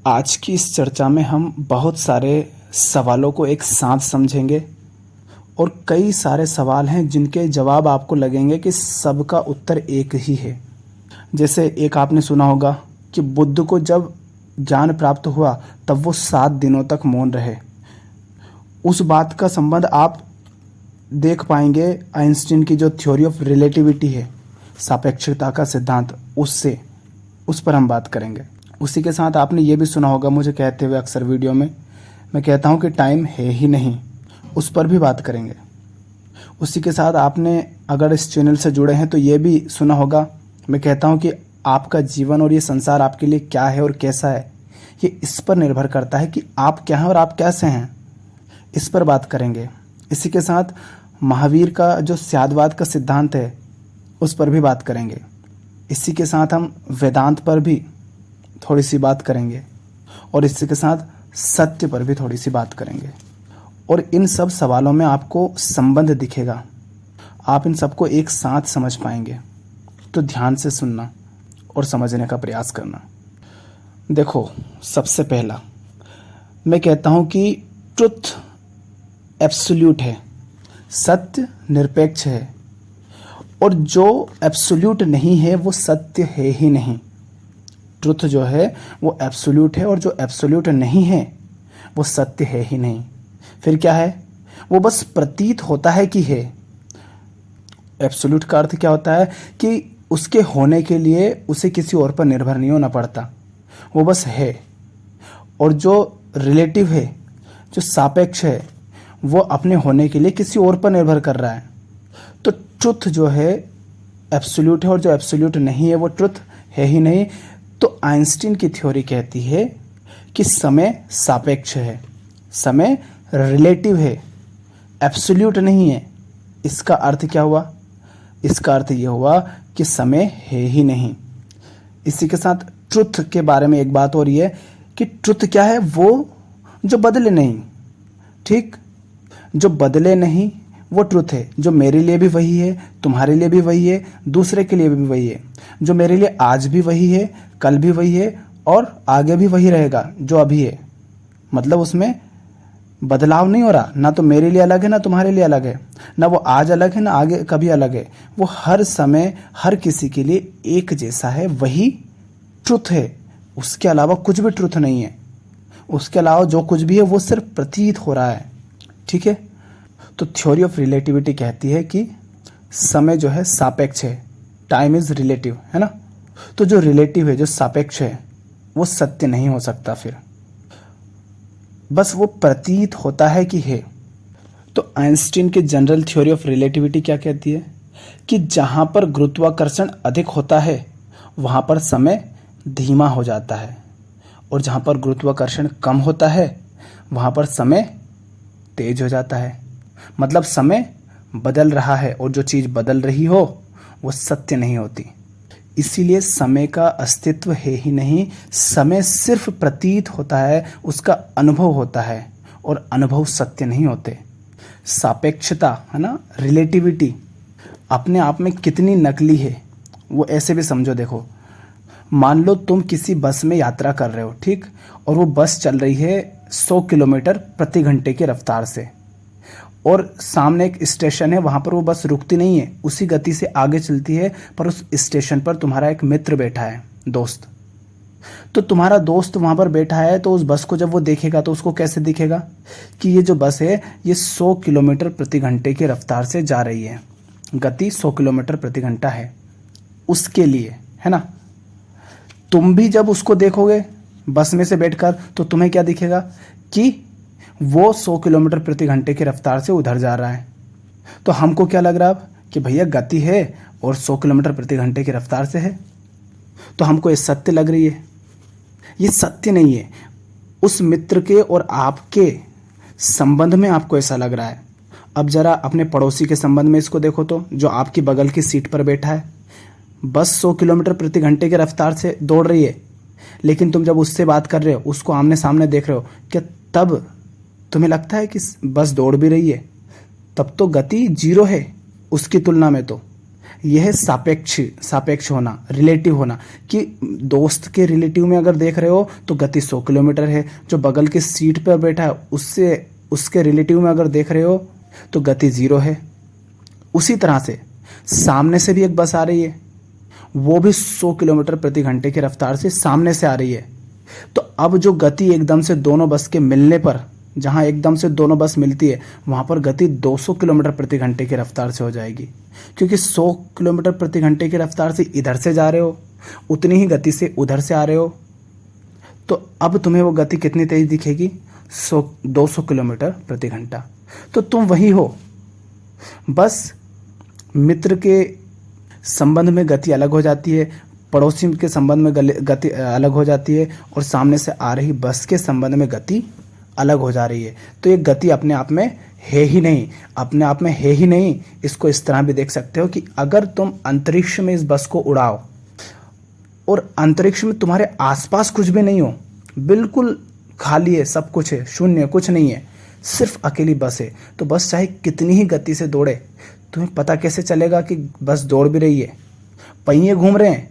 आज की इस चर्चा में हम बहुत सारे सवालों को एक साथ समझेंगे और कई सारे सवाल हैं जिनके जवाब आपको लगेंगे कि सबका उत्तर एक ही है। जैसे एक आपने सुना होगा कि बुद्ध को जब ज्ञान प्राप्त हुआ तब वो 7 दिनों तक मौन रहे। उस बात का संबंध आप देख पाएंगे आइंस्टीन की जो थ्योरी ऑफ रिलेटिविटी है, सापेक्षता का सिद्धांत, उससे उस पर हम बात करेंगे। उसी के साथ आपने ये भी सुना होगा मुझे कहते हुए अक्सर वीडियो में, मैं कहता हूँ कि टाइम है ही नहीं, उस पर भी बात करेंगे। उसी के साथ आपने अगर इस चैनल से जुड़े हैं तो ये भी सुना होगा, मैं कहता हूँ कि आपका जीवन और ये संसार आपके लिए क्या है और कैसा है, ये इस पर निर्भर करता है कि आप क्या हैं और आप कैसे हैं। इस पर बात करेंगे। इसी के साथ महावीर का जो स्यादवाद का सिद्धांत है उस पर भी बात करेंगे। इसी के साथ हम वेदांत पर भी थोड़ी सी बात करेंगे और इसी के साथ सत्य पर भी थोड़ी सी बात करेंगे। और इन सब सवालों में आपको संबंध दिखेगा, आप इन सबको एक साथ समझ पाएंगे। तो ध्यान से सुनना और समझने का प्रयास करना। देखो, सबसे पहला मैं कहता हूँ कि ट्रुथ एब्सोल्यूट है, सत्य निरपेक्ष है, और जो एब्सोल्यूट नहीं है वो सत्य है ही नहीं। ट्रुथ जो है वो एब्सोल्यूट है और जो एब्सोल्यूट नहीं है वो सत्य है ही नहीं। फिर क्या है? वो बस प्रतीत होता है कि है। एब्सोल्यूट का अर्थ क्या होता है कि उसके होने के लिए उसे किसी और पर निर्भर नहीं होना पड़ता, वो बस है। और जो रिलेटिव है, जो सापेक्ष है, वो अपने होने के लिए किसी और पर निर्भर कर रहा है। तो ट्रुथ जो है एब्सोल्यूट है और जो एब्सोल्यूट नहीं है वो ट्रुथ है ही नहीं। तो आइंस्टीन की थ्योरी कहती है कि समय सापेक्ष है, समय रिलेटिव है, एब्सोल्यूट नहीं है। इसका अर्थ क्या हुआ? इसका अर्थ ये हुआ कि समय है ही नहीं। इसी के साथ ट्रुथ के बारे में एक बात और ये है कि ट्रुथ क्या है? वो जो बदले नहीं। ठीक, जो बदले नहीं वो ट्रुथ है। जो मेरे लिए भी वही है, तुम्हारे लिए भी वही है, दूसरे के लिए भी वही है। जो मेरे लिए आज भी वही है, कल भी वही है और आगे भी वही रहेगा जो अभी है। मतलब उसमें बदलाव नहीं हो रहा, ना तो मेरे लिए अलग है ना तुम्हारे लिए अलग है, ना वो आज अलग है ना आगे कभी अलग है। वो हर समय हर किसी के लिए एक जैसा है, वही ट्रुथ है। उसके अलावा कुछ भी ट्रुथ नहीं है। उसके अलावा जो कुछ भी है वो सिर्फ प्रतीत हो रहा है। ठीक है? तो थ्योरी ऑफ रिलेटिविटी कहती है कि समय जो है सापेक्ष है, टाइम इज रिलेटिव, है ना। तो जो रिलेटिव है, जो सापेक्ष है, वो सत्य नहीं हो सकता। फिर बस वो प्रतीत होता है कि है। तो आइंस्टीन की जनरल थ्योरी ऑफ रिलेटिविटी क्या कहती है कि जहां पर गुरुत्वाकर्षण अधिक होता है वहां पर समय धीमा हो जाता है, और जहां पर गुरुत्वाकर्षण कम होता है वहां पर समय तेज हो जाता है। मतलब समय बदल रहा है और जो चीज बदल रही हो वो सत्य नहीं होती। इसीलिए समय का अस्तित्व है ही नहीं। समय सिर्फ प्रतीत होता है, उसका अनुभव होता है, और अनुभव सत्य नहीं होते। सापेक्षता है ना, रिलेटिविटी अपने आप में कितनी नकली है वो ऐसे भी समझो। देखो, मान लो तुम किसी बस में यात्रा कर रहे हो, ठीक, और वो बस चल रही है 100 किलोमीटर प्रति घंटे की रफ्तार से, और सामने एक स्टेशन है, वहां पर वो बस रुकती नहीं है, उसी गति से आगे चलती है। पर उस स्टेशन पर तुम्हारा एक मित्र बैठा है, दोस्त। तो तुम्हारा दोस्त वहां पर बैठा है, तो उस बस को जब वो देखेगा तो उसको कैसे दिखेगा कि ये जो बस है ये 100 किलोमीटर प्रति घंटे की रफ्तार से जा रही है, गति 100 किलोमीटर प्रति घंटा है उसके लिए, है ना। तुम भी जब उसको देखोगे बस में से बैठकर तो तुम्हें क्या दिखेगा कि वो 100 किलोमीटर प्रति घंटे की रफ्तार से उधर जा रहा है। तो हमको क्या लग रहा है कि भैया गति है और 100 किलोमीटर प्रति घंटे की रफ्तार से है, तो हमको ये सत्य लग रही है। ये सत्य नहीं है। उस मित्र के और आपके संबंध में आपको ऐसा लग रहा है। अब जरा अपने पड़ोसी के संबंध में इसको देखो, तो जो आपकी बगल की सीट पर बैठा है, बस 100 किलोमीटर प्रति घंटे की रफ्तार से दौड़ रही है, लेकिन तुम जब उससे बात कर रहे हो, उसको आमने सामने देख रहे हो, क्या तब तुम्हें लगता है कि बस दौड़ भी रही है? तब तो गति 0 है उसकी तुलना में तो। यह है सापेक्ष होना, रिलेटिव होना, कि दोस्त के रिलेटिव में अगर देख रहे हो तो गति 100 किलोमीटर है, जो बगल के सीट पर बैठा है उसके रिलेटिव में अगर देख रहे हो तो गति 0 है। उसी तरह से सामने से भी एक बस आ रही है, वो भी 100 किलोमीटर प्रति घंटे की रफ्तार से सामने से आ रही है। तो अब जो गति एकदम से दोनों बस के मिलने पर, जहां एकदम से दोनों बस मिलती है, वहां पर गति 200 किलोमीटर प्रति घंटे की रफ्तार से हो जाएगी, क्योंकि 100 किलोमीटर प्रति घंटे की रफ्तार से इधर से जा रहे हो, उतनी ही गति से उधर से आ रहे हो। तो अब तुम्हें वो गति कितनी तेज दिखेगी? 200 किलोमीटर प्रति घंटा। तो तुम वही हो, बस मित्र के संबंध में गति अलग हो जाती है, पड़ोसी के संबंध में गति अलग हो जाती है, और सामने से आ रही बस के संबंध में गति अलग हो जा रही है। तो ये गति अपने आप में है ही नहीं, अपने आप में है ही नहीं। इसको इस तरह भी देख सकते हो कि अगर तुम अंतरिक्ष में इस बस को उड़ाओ और अंतरिक्ष में तुम्हारे आसपास कुछ भी नहीं हो, बिल्कुल खाली है, सब कुछ है, शून्य, कुछ नहीं है, सिर्फ अकेली बस है, तो बस चाहे कितनी ही गति से दौड़े, तुम्हें पता कैसे चलेगा कि बस दौड़ भी रही है? पहिए घूम रहे हैं,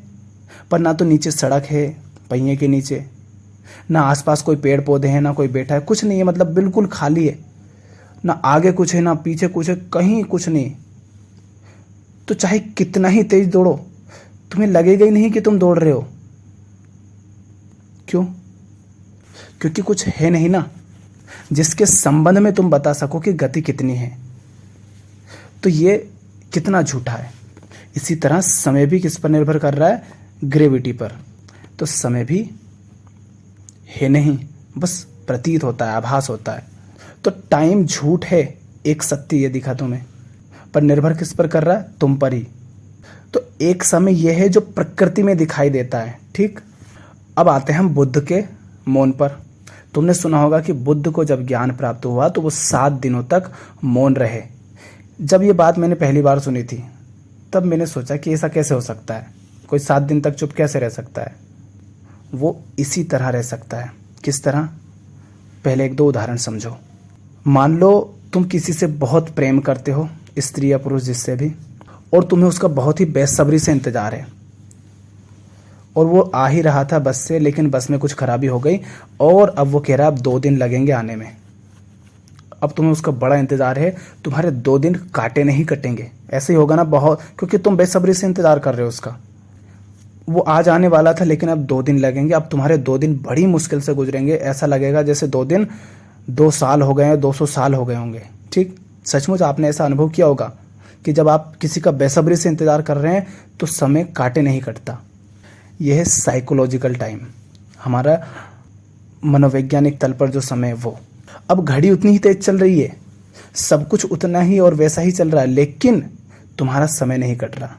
पर ना तो नीचे सड़क है पहिए के नीचे, ना आसपास कोई पेड़ पौधे हैं, ना कोई बैठा है, कुछ नहीं है, मतलब बिल्कुल खाली है, ना आगे कुछ है ना पीछे कुछ है, कहीं कुछ नहीं। तो चाहे कितना ही तेज दौड़ो, तुम्हें लगेगा ही नहीं कि तुम दौड़ रहे हो। क्यों? क्योंकि कुछ है नहीं ना जिसके संबंध में तुम बता सको कि गति कितनी है। तो ये कितना झूठा है। इसी तरह समय भी किस पर निर्भर कर रहा है? ग्रेविटी पर। तो समय भी है नहीं, बस प्रतीत होता है, आभास होता है। तो टाइम झूठ है, एक सत्य ये दिखा तुम्हें, पर निर्भर किस पर कर रहा है? तुम पर ही। तो एक समय यह है जो प्रकृति में दिखाई देता है, ठीक। अब आते हैं हम बुद्ध के मौन पर। तुमने सुना होगा कि बुद्ध को जब ज्ञान प्राप्त हुआ तो वो 7 दिनों तक मौन रहे। जब ये बात मैंने पहली बार सुनी थी तब मैंने सोचा कि ऐसा कैसे हो सकता है, कोई 7 दिन तक चुप कैसे रह सकता है? वो इसी तरह रह सकता है। किस तरह? पहले 1-2 उदाहरण समझो। मान लो तुम किसी से बहुत प्रेम करते हो, स्त्री या पुरुष जिससे भी, और तुम्हें उसका बहुत ही बेसब्री से इंतजार है, और वो आ ही रहा था बस से, लेकिन बस में कुछ खराबी हो गई और अब वो कह रहा है अब 2 दिन लगेंगे आने में। अब तुम्हें उसका बड़ा इंतजार है, तुम्हारे 2 दिन काटे नहीं कटेंगे, ऐसे ही होगा ना बहुत, क्योंकि तुम बेसब्री से इंतजार कर रहे हो उसका। वो आज आने वाला था लेकिन अब 2 दिन लगेंगे, अब तुम्हारे 2 दिन बड़ी मुश्किल से गुजरेंगे, ऐसा लगेगा जैसे 2 दिन 2 साल हो गए हैं, 200 साल हो गए होंगे, ठीक। सचमुच आपने ऐसा अनुभव किया होगा कि जब आप किसी का बेसब्री से इंतजार कर रहे हैं तो समय काटे नहीं कटता। यह है साइकोलॉजिकल टाइम, हमारा मनोवैज्ञानिक तल पर जो समय है वो। अब घड़ी उतनी ही तेज चल रही है, सब कुछ उतना ही और वैसा ही चल रहा है, लेकिन तुम्हारा समय नहीं कट रहा,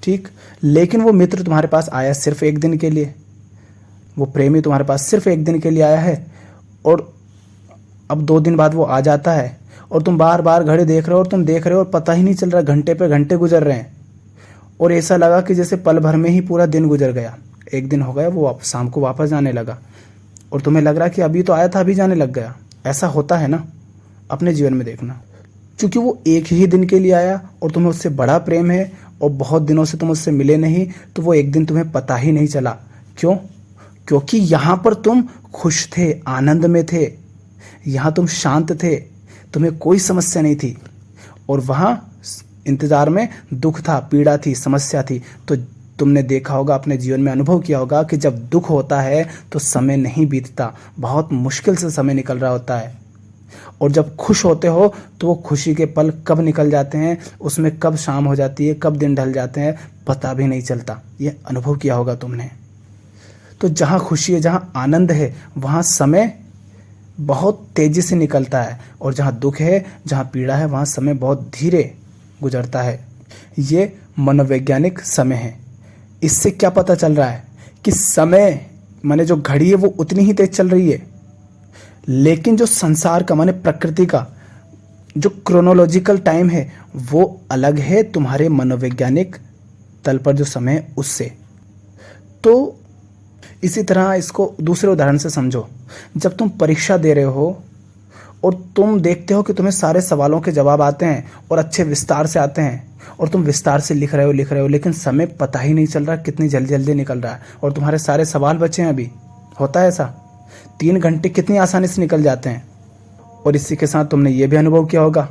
ठीक। लेकिन वो मित्र तुम्हारे पास आया सिर्फ 1 दिन के लिए, वो प्रेमी तुम्हारे पास सिर्फ 1 दिन के लिए आया है, और अब 2 दिन बाद वो आ जाता है, और तुम बार बार घड़ी देख रहे हो, और तुम देख रहे हो और पता ही नहीं चल रहा, घंटे पे घंटे गुजर रहे हैं, और ऐसा लगा कि जैसे पल भर में ही पूरा दिन गुजर गया। 1 दिन हो गया, वो शाम को वापस जाने लगा, और तुम्हें लग रहा कि अभी तो आया था अभी जाने लग गया। ऐसा होता है ना, अपने जीवन में देखना। क्योंकि वो 1 ही दिन के लिए आया और तुम्हें उससे बड़ा प्रेम है और बहुत दिनों से तुम उससे मिले नहीं, तो वो 1 दिन तुम्हें पता ही नहीं चला। क्यों? क्योंकि यहाँ पर तुम खुश थे, आनंद में थे, यहाँ तुम शांत थे, तुम्हें कोई समस्या नहीं थी, और वहाँ इंतजार में दुख था, पीड़ा थी, समस्या थी। तो तुमने देखा होगा, अपने जीवन में अनुभव किया होगा कि जब दुख होता है तो समय नहीं बीतता, बहुत मुश्किल से समय निकल रहा होता है, और जब खुश होते हो तो वो खुशी के पल कब निकल जाते हैं, उसमें कब शाम हो जाती है, कब दिन ढल जाते हैं, पता भी नहीं चलता। ये अनुभव किया होगा तुमने। तो जहाँ खुशी है, जहाँ आनंद है, वहाँ समय बहुत तेजी से निकलता है, और जहाँ दुख है, जहाँ पीड़ा है, वहाँ समय बहुत धीरे गुजरता है। ये मनोवैज्ञानिक समय है। इससे क्या पता चल रहा है कि समय माने जो घड़ी है वो उतनी ही तेज चल रही है, लेकिन जो संसार का माने प्रकृति का जो क्रोनोलॉजिकल टाइम है वो अलग है तुम्हारे मनोवैज्ञानिक तल पर जो समय है उससे। तो इसी तरह इसको दूसरे उदाहरण से समझो। जब तुम परीक्षा दे रहे हो और तुम देखते हो कि तुम्हें सारे सवालों के जवाब आते हैं और अच्छे विस्तार से आते हैं, और तुम विस्तार से लिख रहे हो, लेकिन समय पता ही नहीं चल रहा कितनी जल्दी जल्दी निकल रहा है, और तुम्हारे सारे सवाल बचे हैं अभी। होता है ऐसा, 3 घंटे कितनी आसानी से निकल जाते हैं। और इसी के साथ तुमने ये भी अनुभव किया होगा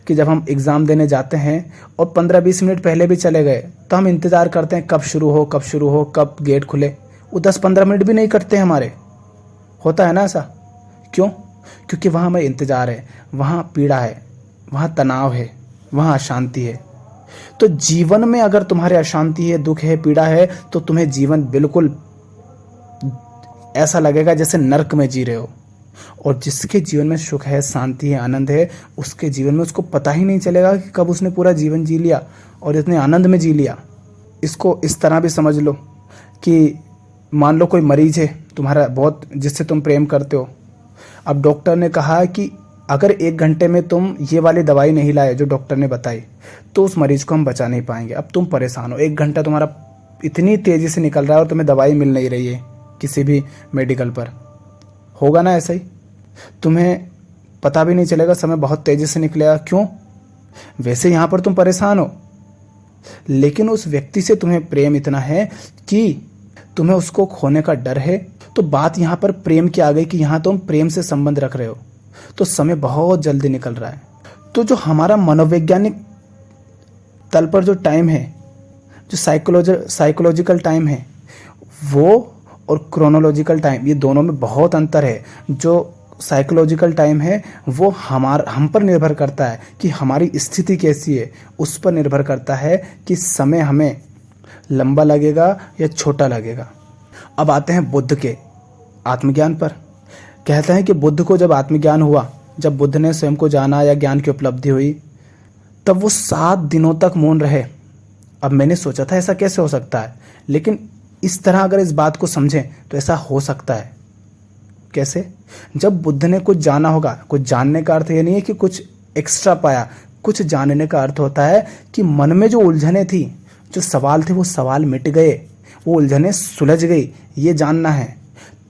कि जब हम एग्ज़ाम देने जाते हैं और 15-20 मिनट पहले भी चले गए तो हम इंतज़ार करते हैं कब शुरू हो, कब गेट खुले। वो 10-15 मिनट भी नहीं करते हमारे। होता है ना ऐसा? क्यों? क्योंकि वहाँ हमें इंतज़ार है, वहाँ पीड़ा है, वहाँ तनाव है, वहाँ अशांति है। तो जीवन में अगर तुम्हारे अशांति है, दुख है, पीड़ा है, तो तुम्हें जीवन बिल्कुल ऐसा लगेगा जैसे नर्क में जी रहे हो। और जिसके जीवन में सुख है, शांति है, आनंद है, उसके जीवन में उसको पता ही नहीं चलेगा कि कब उसने पूरा जीवन जी लिया और इतने आनंद में जी लिया। इसको इस तरह भी समझ लो कि मान लो कोई मरीज है तुम्हारा बहुत, जिससे तुम प्रेम करते हो। अब डॉक्टर ने कहा कि अगर 1 घंटे में तुम ये वाली दवाई नहीं लाए जो डॉक्टर ने बताई, तो उस मरीज को हम बचा नहीं पाएंगे। अब तुम परेशान हो, 1 घंटा तुम्हारा इतनी तेज़ी से निकल रहा है और तुम्हें दवाई मिल नहीं रही है किसी भी मेडिकल पर। होगा ना ऐसा ही? तुम्हें पता भी नहीं चलेगा, समय बहुत तेज़ी से निकलेगा। क्यों? वैसे यहाँ पर तुम परेशान हो, लेकिन उस व्यक्ति से तुम्हें प्रेम इतना है कि तुम्हें उसको खोने का डर है। तो बात यहाँ पर प्रेम की आ गई कि यहाँ तुम प्रेम से संबंध रख रहे हो, तो समय बहुत जल्दी निकल रहा है। तो जो हमारा मनोवैज्ञानिक तल पर जो टाइम है, जो साइकोलॉजिकल टाइम है, वो और क्रोनोलॉजिकल टाइम, ये दोनों में बहुत अंतर है। जो साइकोलॉजिकल टाइम है वो हम पर निर्भर करता है कि हमारी स्थिति कैसी है, उस पर निर्भर करता है कि समय हमें लंबा लगेगा या छोटा लगेगा। अब आते हैं बुद्ध के आत्मज्ञान पर। कहते हैं कि बुद्ध को जब आत्मज्ञान हुआ, जब बुद्ध ने स्वयं को जाना या ज्ञान की उपलब्धि हुई, तब वो 7 दिनों तक मौन रहे। अब मैंने सोचा था ऐसा कैसे हो सकता है, लेकिन इस तरह अगर इस बात को समझें तो ऐसा हो सकता है। कैसे? जब बुद्ध ने कुछ जाना होगा, कुछ जानने का अर्थ ये नहीं है कि कुछ एक्स्ट्रा पाया, कुछ जानने का अर्थ होता है कि मन में जो उलझने थी, जो सवाल थे, वो सवाल मिट गए, वो उलझने सुलझ गई, ये जानना है।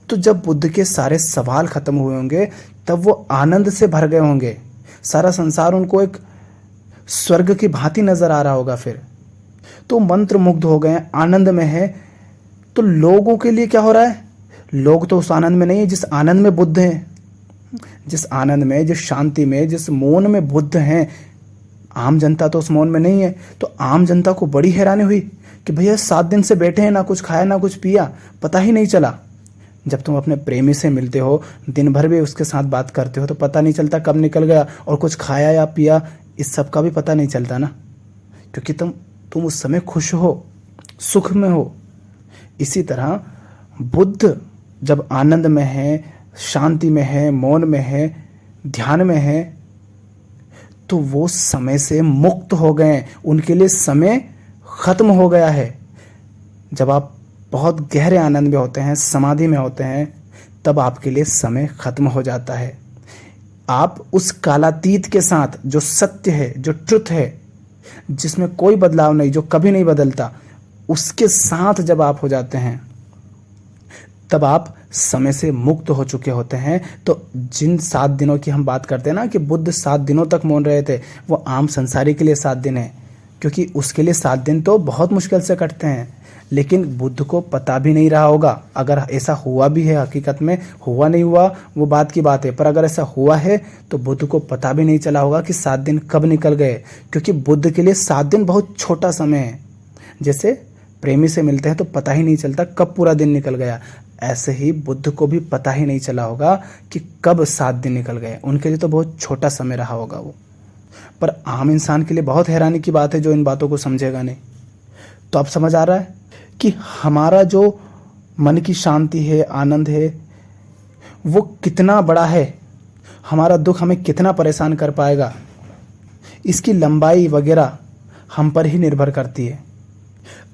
तो जब बुद्ध के सारे सवाल खत्म हुए होंगे तब वो आनंद से भर गए होंगे। सारा संसार उनको एक स्वर्ग की भांति नजर आ रहा होगा। फिर तो मंत्र मुग्ध हो गए, आनंद में है। तो लोगों के लिए क्या हो रहा है? लोग तो उस आनंद में नहीं है जिस आनंद में बुद्ध हैं, जिस आनंद में, जिस शांति में, जिस मौन में बुद्ध हैं। आम जनता तो उस मौन में नहीं है। तो आम जनता को बड़ी हैरानी हुई कि भैया 7 दिन से बैठे हैं, ना कुछ खाया ना कुछ पिया, पता ही नहीं चला। जब तुम अपने प्रेमी से मिलते हो, दिन भर भी उसके साथ बात करते हो, तो पता नहीं चलता कब निकल गया, और कुछ खाया या पिया इस सब का भी पता नहीं चलता ना, क्योंकि तुम उस समय खुश हो, सुख में हो। इसी तरह बुद्ध जब आनंद में है, शांति में है, मौन में है, ध्यान में है, तो वो समय से मुक्त हो गए। उनके लिए समय खत्म हो गया है। जब आप बहुत गहरे आनंद में होते हैं, समाधि में होते हैं, तब आपके लिए समय खत्म हो जाता है। आप उस कालातीत के साथ, जो सत्य है, जो ट्रुथ है, जिसमें कोई बदलाव नहीं, जो कभी नहीं बदलता, उसके साथ जब आप हो जाते हैं, तब आप समय से मुक्त हो चुके होते हैं। तो जिन 7 दिनों की हम बात करते हैं ना, कि बुद्ध 7 दिनों तक मौन रहे थे, वो आम संसारी के लिए 7 दिन है, क्योंकि उसके लिए 7 दिन तो बहुत मुश्किल से कटते हैं। लेकिन बुद्ध को पता भी नहीं रहा होगा, अगर ऐसा हुआ भी है, हकीकत में हुआ नहीं हुआ वो बात की बात है, पर अगर ऐसा हुआ है तो बुद्ध को पता भी नहीं चला होगा कि 7 दिन कब निकल गए, क्योंकि बुद्ध के लिए 7 दिन बहुत छोटा समय है। जैसे प्रेमी से मिलते हैं तो पता ही नहीं चलता कब पूरा दिन निकल गया, ऐसे ही बुद्ध को भी पता ही नहीं चला होगा कि कब 7 दिन निकल गए। उनके लिए तो बहुत छोटा समय रहा होगा वो। पर आम इंसान के लिए बहुत हैरानी की बात है, जो इन बातों को समझेगा नहीं। तो अब समझ आ रहा है कि हमारा जो मन की शांति है, आनंद है, वो कितना बड़ा है, हमारा दुख हमें कितना परेशान कर पाएगा, इसकी लंबाई वगैरह हम पर ही निर्भर करती है।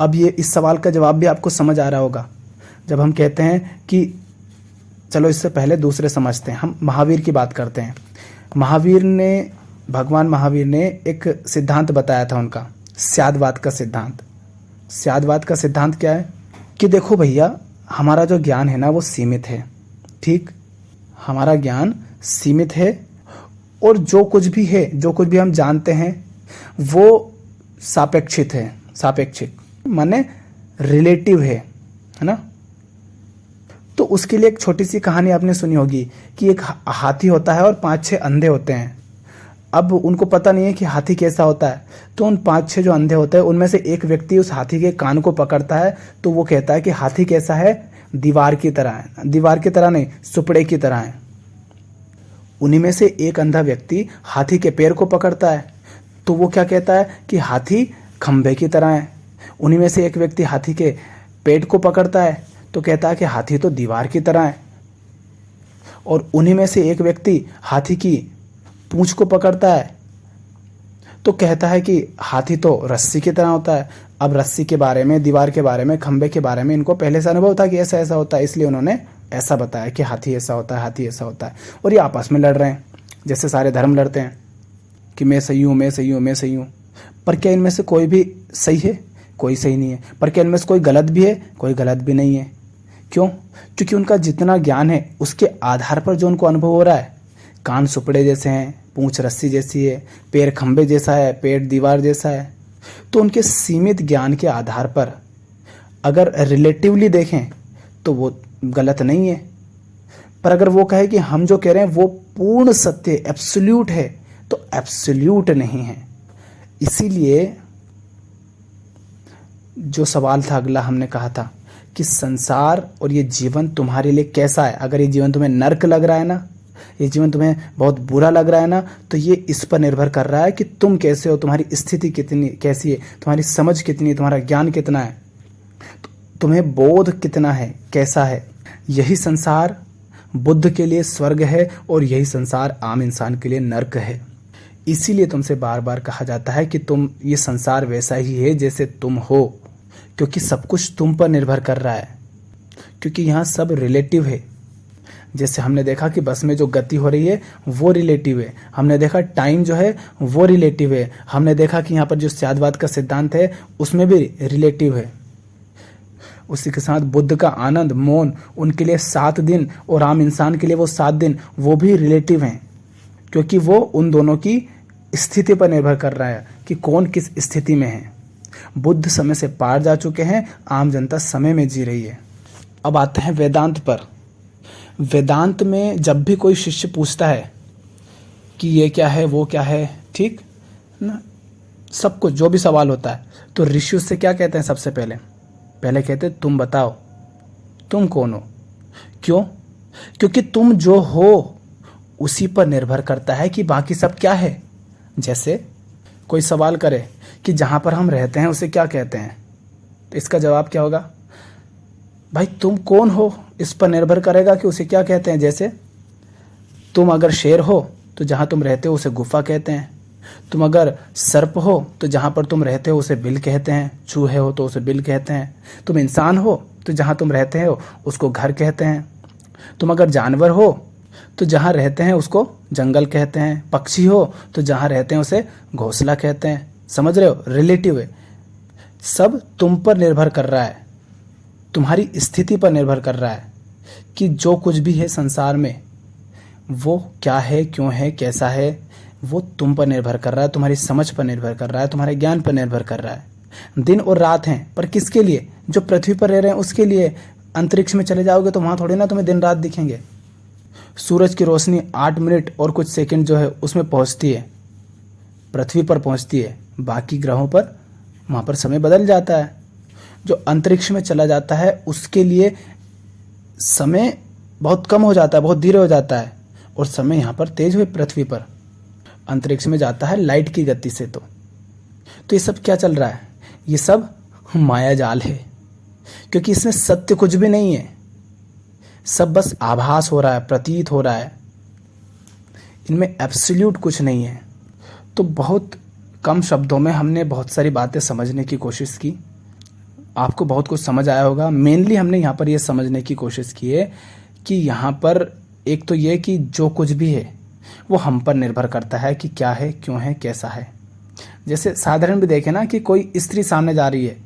अब ये इस सवाल का जवाब भी आपको समझ आ रहा होगा जब हम कहते हैं कि चलो इससे पहले दूसरे समझते हैं, हम महावीर की बात करते हैं। भगवान महावीर ने एक सिद्धांत बताया था उनका, स्यादवाद का सिद्धांत। स्यादवाद का सिद्धांत क्या है कि देखो भैया, हमारा जो ज्ञान है ना वो सीमित है, ठीक, हमारा ज्ञान सीमित है, और जो कुछ भी है, जो कुछ भी हम जानते हैं, वो सापेक्षित है, सापेक्षिक माने रिलेटिव है ना। तो उसके लिए एक छोटी सी कहानी आपने सुनी होगी कि एक हाथी होता है और 5-6 अंधे होते हैं। अब उनको पता नहीं है कि हाथी कैसा होता है, तो उन 5-6 जो अंधे होते हैं उनमें से एक व्यक्ति उस हाथी के कान को पकड़ता है, तो वो कहता है कि हाथी कैसा है, दीवार की तरह है। दीवार की तरह नहीं, सुपड़े की तरह है। उन्हीं में से एक अंधा व्यक्ति हाथी के पैर को पकड़ता है, तो वो क्या कहता है कि हाथी खंभे की तरह है। उन्हीं में से एक व्यक्ति हाथी के पेट को पकड़ता है, तो कहता है कि हाथी तो दीवार की तरह है। और उन्हीं में से एक व्यक्ति हाथी की पूंछ को पकड़ता है, तो कहता है कि हाथी तो रस्सी की तरह होता है। अब रस्सी के बारे में, दीवार के बारे में, खंबे के बारे में इनको पहले से अनुभव था कि ऐसा ऐसा होता है, इसलिए उन्होंने ऐसा बताया कि हाथी ऐसा होता है, हाथी ऐसा होता है। और ये आपस में लड़ रहे हैं, जैसे सारे धर्म लड़ते हैं कि मैं सही हूँ, मैं सही हूँ, मैं सही हूँ। पर क्या इनमें से कोई भी सही है? कोई सही नहीं है। पर क्या इनमें से कोई गलत भी है? कोई गलत भी नहीं है। क्यों? क्योंकि उनका जितना ज्ञान है उसके आधार पर जो उनको अनुभव हो रहा है, कान सुपड़े जैसे हैं, पूंछ रस्सी जैसी है, पैर खंबे जैसा है, पेट दीवार जैसा है, तो उनके सीमित ज्ञान के आधार पर अगर रिलेटिवली देखें तो वो गलत नहीं है। पर अगर वो कहे कि हम जो कह रहे हैं वो पूर्ण सत्य, एब्सोल्यूट है, तो एब्सोल्यूट नहीं है। इसीलिए जो सवाल था अगला, हमने कहा था कि संसार और ये जीवन तुम्हारे लिए कैसा है। अगर ये जीवन तुम्हें नर्क लग रहा है ना, ये जीवन तुम्हें बहुत बुरा लग रहा है ना, तो ये इस पर निर्भर कर रहा है कि तुम कैसे हो, तुम्हारी स्थिति कितनी कैसी है, तुम्हारी समझ कितनी है, तुम्हारा ज्ञान कितना है, तुम्हें बोध कितना है, कैसा है। यही संसार बुद्ध के लिए स्वर्ग है और यही संसार आम इंसान के लिए नर्क है। इसीलिए तुमसे बार बार कहा जाता है कि तुम, ये संसार वैसा ही है जैसे तुम हो, क्योंकि सब कुछ तुम पर निर्भर कर रहा है, क्योंकि यहाँ सब रिलेटिव है। जैसे हमने देखा कि बस में जो गति हो रही है वो रिलेटिव है, हमने देखा टाइम जो है वो रिलेटिव है, हमने देखा कि यहाँ पर जो स्यादवाद का सिद्धांत है उसमें भी रिलेटिव है। उसी के साथ बुद्ध का आनंद, मौन, उनके लिए 7 दिन और आम इंसान के लिए वो 7 दिन, वो भी रिलेटिव हैं, क्योंकि वो उन दोनों की स्थिति पर निर्भर कर रहा है कि कौन किस स्थिति में है। बुद्ध समय से पार जा चुके हैं, आम जनता समय में जी रही है। अब आते हैं वेदांत पर। वेदांत में जब भी कोई शिष्य पूछता है कि ये क्या है, वो क्या है, ठीक ना, सब कुछ जो भी सवाल होता है, तो ऋषि उससे क्या कहते हैं? सबसे पहले कहते हैं तुम बताओ, तुम कौन हो। क्यों? क्योंकि तुम जो हो उसी पर निर्भर करता है कि बाकी सब क्या है। जैसे कोई सवाल करे कि जहां पर हम रहते हैं उसे क्या कहते हैं, तो इसका जवाब क्या होगा? भाई तुम कौन हो इस पर निर्भर करेगा कि उसे क्या कहते हैं। जैसे तुम अगर शेर हो तो जहां तुम रहते हो उसे गुफा कहते हैं, तुम अगर सर्प हो तो जहां पर तुम रहते हो उसे बिल कहते हैं, चूहे हो तो उसे बिल कहते हैं, तुम इंसान हो तो जहां तुम रहते हो उसको घर कहते हैं, तुम अगर जानवर हो तो जहां रहते हैं उसको जंगल कहते हैं, पक्षी हो तो जहां रहते हैं उसे घोंसला कहते हैं। समझ रहे हो? रिलेटिव है, सब तुम पर निर्भर कर रहा है, तुम्हारी स्थिति पर निर्भर कर रहा है कि जो कुछ भी है संसार में वो क्या है, क्यों है, कैसा है, वो तुम पर निर्भर कर रहा है, तुम्हारी समझ पर निर्भर कर रहा है, तुम्हारे ज्ञान पर निर्भर कर रहा है। दिन और रात हैं, पर किसके लिए? जो पृथ्वी पर रह रहे हैं उसके लिए। अंतरिक्ष में चले जाओगे तो वहां थोड़ी ना तुम्हें दिन रात दिखेंगे। सूरज की रोशनी 8 मिनट और कुछ सेकंड जो है उसमें पहुंचती है, पृथ्वी पर पहुंचती है, बाकी ग्रहों पर वहां पर समय बदल जाता है। जो अंतरिक्ष में चला जाता है उसके लिए समय बहुत कम हो जाता है, बहुत धीरे हो जाता है, और समय यहाँ पर तेज हुए पृथ्वी पर। अंतरिक्ष में जाता है लाइट की गति से। तो ये सब क्या चल रहा है? ये सब माया जाल है, क्योंकि इसमें सत्य कुछ भी नहीं है, सब बस आभास हो रहा है, प्रतीत हो रहा है, इनमें एब्सोल्यूट कुछ नहीं है। तो बहुत कम शब्दों में हमने बहुत सारी बातें समझने की कोशिश की, आपको बहुत कुछ समझ आया होगा। मेनली हमने यहाँ पर ये समझने की कोशिश की है कि यहाँ पर एक तो ये कि जो कुछ भी है वो हम पर निर्भर करता है कि क्या है, क्यों है, कैसा है। जैसे साधारण भी देखें ना कि कोई स्त्री सामने जा रही है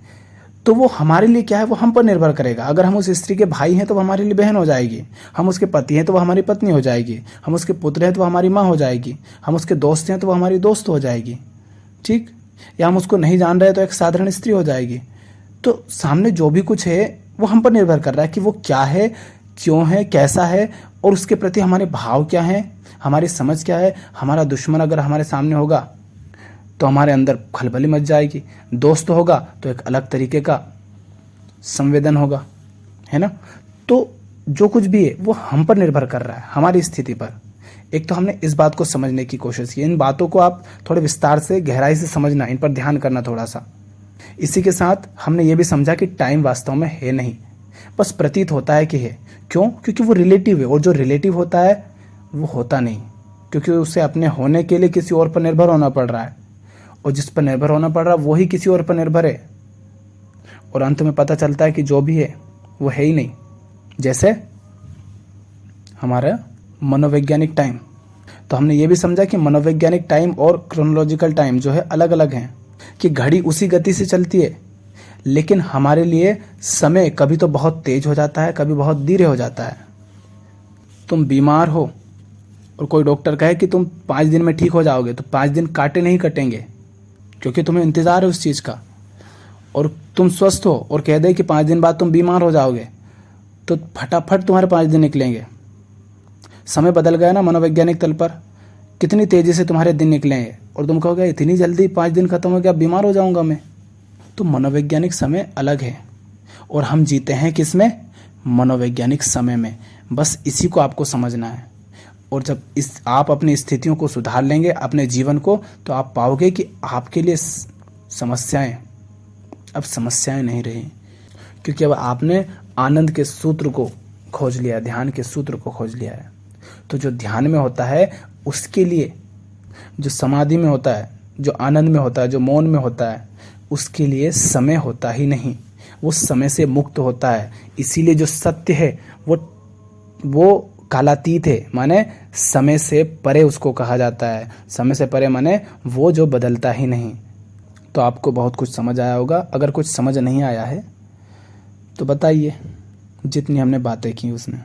तो वो हमारे लिए क्या है वो हम पर निर्भर करेगा। अगर हम उस स्त्री के भाई हैं तो वो हमारे लिए बहन हो जाएगी, हम उसके पति हैं तो वो हमारी पत्नी हो जाएगी, हम उसके पुत्र हैं तो वो हमारी माँ हो जाएगी, हम उसके दोस्त हैं तो वो हमारी दोस्त हो जाएगी। ठीक, या हम उसको नहीं जान रहे तो एक साधारण स्त्री हो जाएगी। तो सामने जो भी कुछ है वो हम पर निर्भर कर रहा है कि वो क्या है, क्यों है, कैसा है, और उसके प्रति हमारे भाव क्या हैं, हमारी समझ क्या है। हमारा दुश्मन अगर हमारे सामने होगा तो हमारे अंदर खलबली मच जाएगी, दोस्त होगा तो एक अलग तरीके का संवेदन होगा, है ना। तो जो कुछ भी है वो हम पर निर्भर कर रहा है, हमारी स्थिति पर। एक तो हमने इस बात को समझने की कोशिश की। इन बातों को आप थोड़े विस्तार से, गहराई से समझना, इन पर ध्यान करना थोड़ा सा। इसी के साथ हमने ये भी समझा कि टाइम वास्तव में है नहीं, बस प्रतीत होता है कि है। क्यों? क्योंकि वो रिलेटिव है, और जो रिलेटिव होता है वो होता नहीं, क्योंकि उसे अपने होने के लिए किसी और पर निर्भर होना पड़ रहा है, और जिस पर निर्भर होना पड़ रहा है वही किसी और पर निर्भर है, और अंत में पता चलता है कि जो भी है वो है ही नहीं। जैसे हमारा मनोवैज्ञानिक टाइम। तो हमने ये भी समझा कि मनोवैज्ञानिक टाइम और क्रोनोलॉजिकल टाइम जो है अलग अलग हैं, कि घड़ी उसी गति से चलती है, लेकिन हमारे लिए समय कभी तो बहुत तेज हो जाता है, कभी बहुत धीरे हो जाता है। तुम बीमार हो और कोई डॉक्टर कहे कि तुम 5 दिन में ठीक हो जाओगे, तो 5 दिन काटे नहीं कटेंगे, क्योंकि तुम्हें इंतज़ार है उस चीज़ का। और तुम स्वस्थ हो और कह दे कि 5 दिन बाद तुम बीमार हो जाओगे, तो फटाफट तुम्हारे 5 दिन निकलेंगे। समय बदल गया ना मनोवैज्ञानिक तल पर, कितनी तेज़ी से तुम्हारे दिन निकलेंगे, और तुम कहोगे इतनी जल्दी 5 दिन खत्म हो गया, बीमार हो जाऊंगा मैं। तो मनोवैज्ञानिक समय अलग है, और हम जीते हैं किसमें? मनोवैज्ञानिक समय में। बस इसी को आपको समझना है। और जब आप अपनी स्थितियों को सुधार लेंगे, अपने जीवन को, तो आप पाओगे कि आपके लिए समस्याएं अब समस्याएं नहीं रही, क्योंकि अब आपने आनंद के सूत्र को खोज लिया, ध्यान के सूत्र को खोज लिया है। तो जो ध्यान में होता है उसके लिए, जो समाधि में होता है, जो आनंद में होता है, जो मौन में होता है, उसके लिए समय होता ही नहीं, वो समय से मुक्त होता है। इसीलिए जो सत्य है वो कालातीत है, माने समय से परे उसको कहा जाता है। समय से परे माने वो जो बदलता ही नहीं। तो आपको बहुत कुछ समझ आया होगा। अगर कुछ समझ नहीं आया है तो बताइए, जितनी हमने बातें की उसमें।